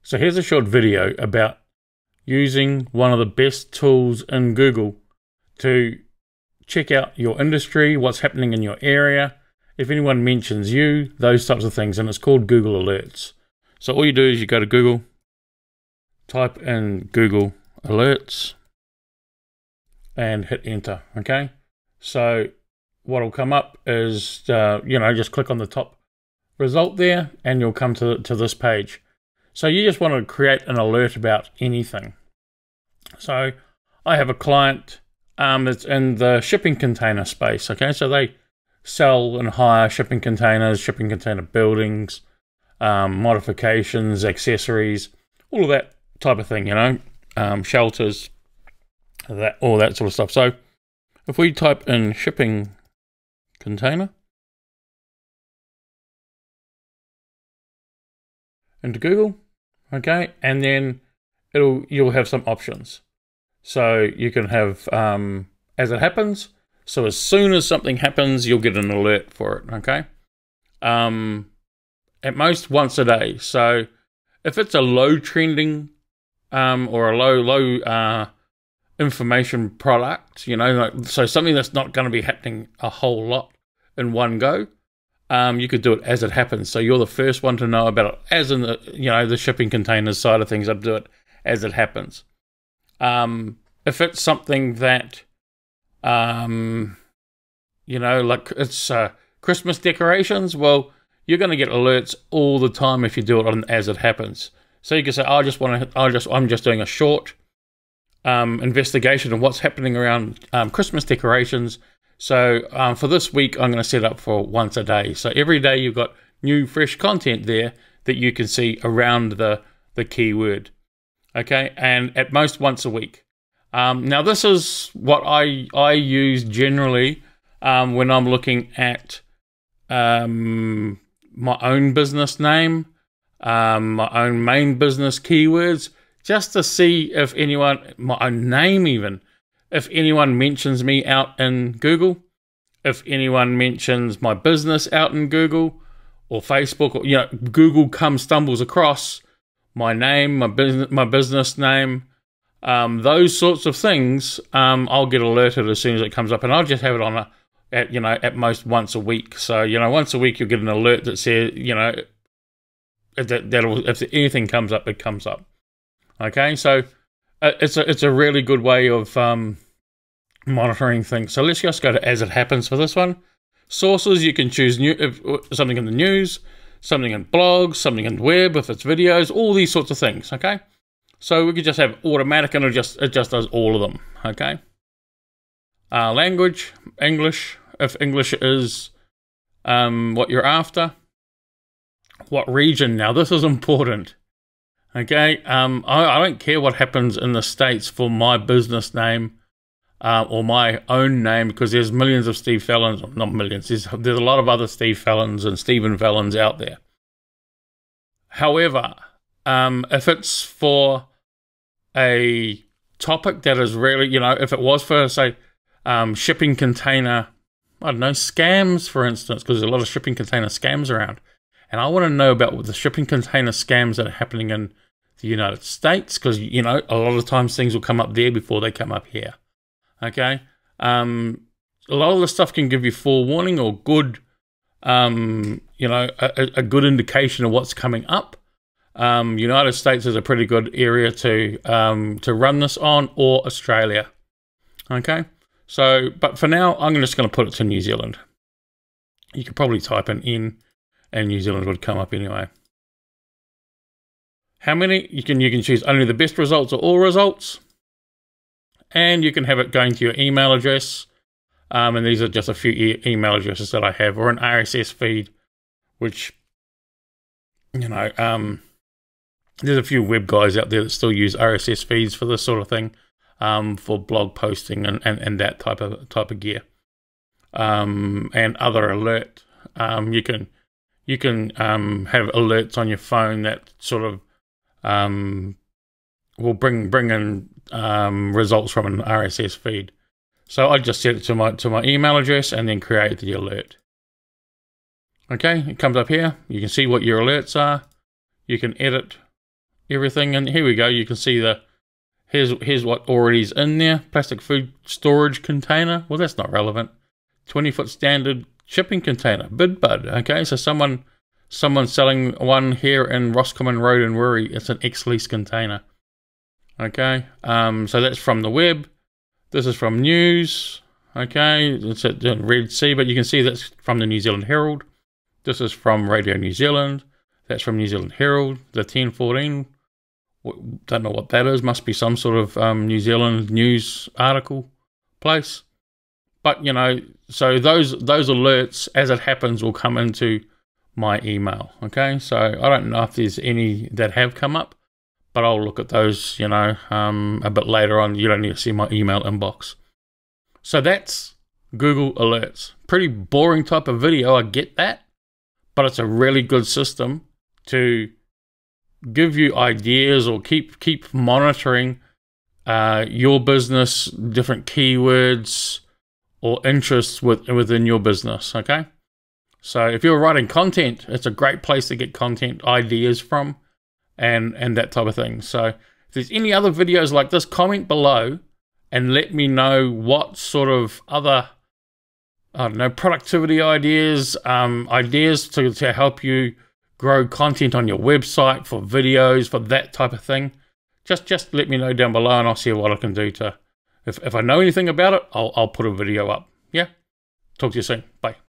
So here's a short video about using one of the best tools in Google to check out your industry, what's happening in your area, if anyone mentions you, those types of things, and it's called Google Alerts. So all you do is you go to Google, type in Google Alerts, and hit enter, okay? So what will come up is, just click on the top result there, and you'll come to this page. So you just want to create an alert about anything. So I have a client that's in the shipping container space, okay? So they sell and hire shipping containers, shipping container buildings, modifications, accessories, all of that type of thing, shelters, all that sort of stuff. So if we type in shipping container into Google, okay, and then you'll have some options. So you can have as it happens. So as soon as something happens, you'll get an alert for it, okay? At most once a day. So if it's a low trending or a low information product, so something that's not going to be happening a whole lot in one go, you could do it as it happens. So you're the first one to know about it, as in the shipping containers side of things. I'd do it as it happens. If it's something that like it's Christmas decorations, well, you're going to get alerts all the time if you do it on as it happens. So you can say, I'm just doing a short investigation of what's happening around Christmas decorations. So for this week, I'm going to set up for once a day. So every day you've got new, fresh content there that you can see around the keyword. Okay, and at most once a week. Now this is what I use generally when I'm looking at my own business name, my own main business keywords, just to see if anyone, my own name even, if anyone mentions me out in Google, if anyone mentions my business out in Google or Facebook, or Google stumbles across my name, my business name, those sorts of things, I'll get alerted as soon as it comes up, and I'll just have it on at most once a week. So once a week you'll get an alert that says if anything comes up, it comes up. Okay, so it's a really good way of monitoring things. So let's just go to as it happens for this one. Sources, you can choose something in the news, something in blogs, something in web, if it's videos, all these sorts of things, okay? So we could just have automatic, and it just does all of them, okay? Language, English, if English is what you're after. What region? Now this is important, okay? I don't care what happens in the States for my business name or my own name, because there's millions of Steve Fallons, not millions, there's a lot of other Steve Fallons and Stephen Fallons out there. However, if it's for a topic that is really, if it was for, say, shipping container, I don't know, scams, for instance, because there's a lot of shipping container scams around, and I want to know about the shipping container scams that are happening in the United States, because, a lot of times things will come up there before they come up here. Okay, a lot of the stuff can give you forewarning or good, a good indication of what's coming up. United States is a pretty good area to run this on, or Australia. Okay, so but for now, I'm just going to put it to New Zealand. You could probably type in, and New Zealand would come up anyway. How many? You can choose only the best results or all results. And you can have it going to your email address. And these are just a few email addresses that I have, or an RSS feed, which, there's a few web guys out there that still use RSS feeds for this sort of thing, for blog posting and that type of gear. And other alert. You can have alerts on your phone that sort of will bring in results from an RSS feed. So I just set it to my email address and then create the alert. Okay, it comes up here. You can see what your alerts are. You can edit everything. And here we go. You can see here's what already is in there. Plastic food storage container. Well, that's not relevant. 20-foot standard shipping container. Bid. Okay, so someone selling one here in Roscommon Road in Wirrie. It's an ex-lease container. Okay, so that's from the web. This is from news. Okay, it's at Red Sea, but you can see that's from the New Zealand Herald. This is from Radio New Zealand. That's from New Zealand Herald. The 1014. Don't know what that is. Must be some sort of New Zealand news article place. But, you know, so those alerts, as it happens, will come into my email. Okay, so I don't know if there's any that have come up, but I'll look at those, you know, a bit later on. You don't need to see my email inbox. So that's Google Alerts. Pretty boring type of video, I get that, but it's a really good system to give you ideas or keep monitoring your business, different keywords or interests within your business, okay? So if you're writing content, it's a great place to get content ideas from and that type of thing. So if there's any other videos like this, comment below and let me know what sort of other, I don't know, productivity ideas, ideas to help you grow content on your website, for videos, for that type of thing. Just let me know down below and I'll see what I can do to, if I know anything about it, I'll put a video up. Yeah? Talk to you soon. Bye.